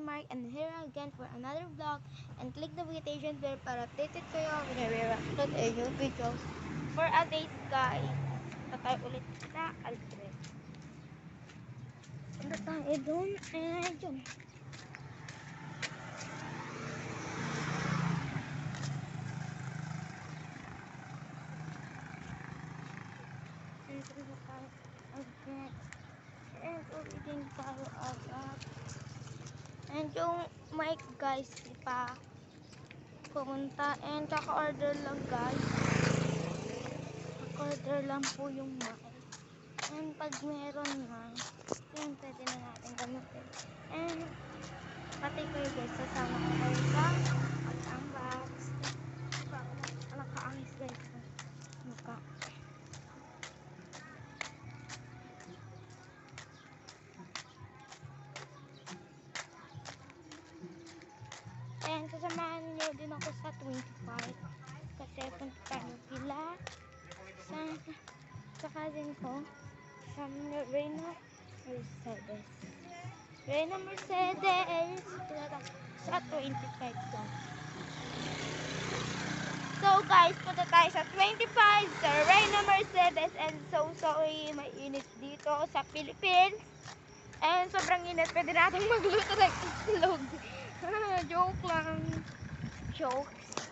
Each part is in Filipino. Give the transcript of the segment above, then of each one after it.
Mark, and here again for another vlog. And click the notification bell para updated kayo whenever I upload a new video. For a date guys, tayo ulit sa Alfred. Punta tayo doon, dyan. Punta tayo Alfred. And ulitin tayo agad. And yung mic guys, di pa pumunta. And kaka-order lang guys. Kaka-order lang po yung mic. And pag meron na, yun pwede na natin gamitin. And pati kayo guys, sasama ko kayo sa mag-unbox. Nakaangis guys. Mukha. And sasamahan niyo din ako sa 25 kasi punta tayo pila sa cousin ko sa Reyna Mercedes. Reyna Mercedes sa 25 ko. So guys, punta tayo sa 25 sa Reyna Mercedes. And so may init dito sa Philippines. And sobrang init, pwede natin magluto ng itlog. Joke lang. Jokes.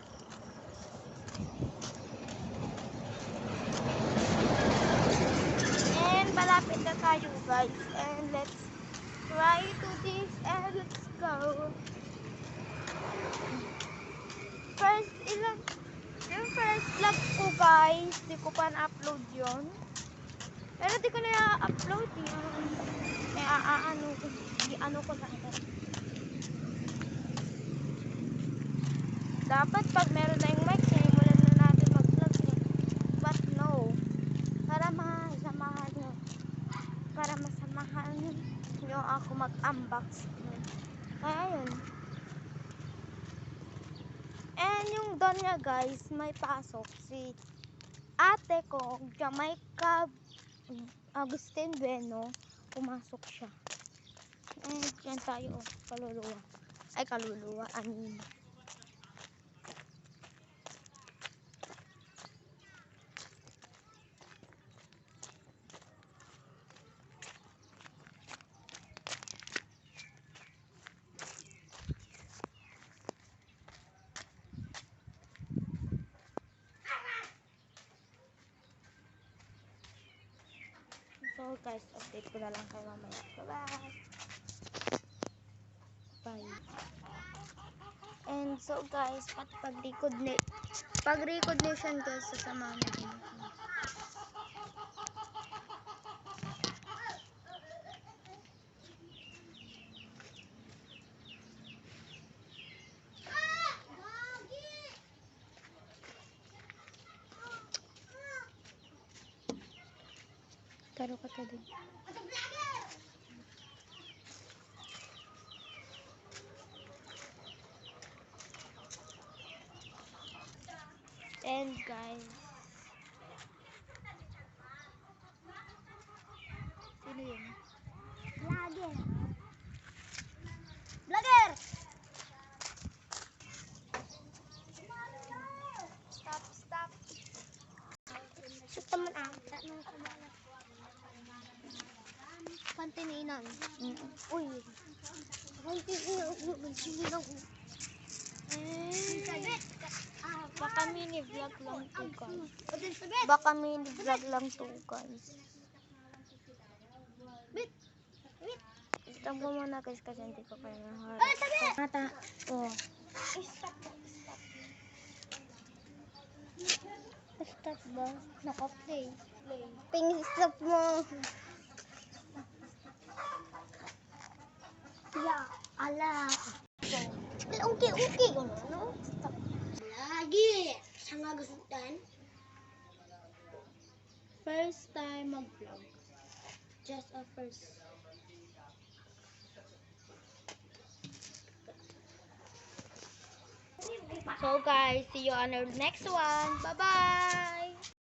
And malapit na tayo guys. And let's try to this and let's go. Yung first vlog ko guys, di ko pa na-upload yun. Pero di ko na i-upload yun. Ano ko na ito. Dapat pag meron na yung mic, simulan na natin mag-vlog. But no. Para masamahan nyo ako mag-unbox. Kaya yun. And yung doon nga guys, may pasok si ate ko, Jamaica Agustin Bueno. Pumasok siya. And yan tayo, kaluluwa. So guys, update ko na lang kayo mamaya. Bye-bye! Bye! And so guys, pag-recognition guys, sasama na din ako. Taro ka to din. And guys, sino yun? Vlogger! Stop! Suka man ata nung kumalat. Pantininan. Uy! Pantininan. Baka mini vlog lang to guys. Stop ko muna guys kasi hindi ko kaya maharap. Mata. Oh. Stop ba? Naka-play. Stop mo. Ya, ala. Okay. No? Stop. Lagi. Sanga gustutan. First time mag-vlog. Just a first. So guys, see you on our next one. Bye-bye!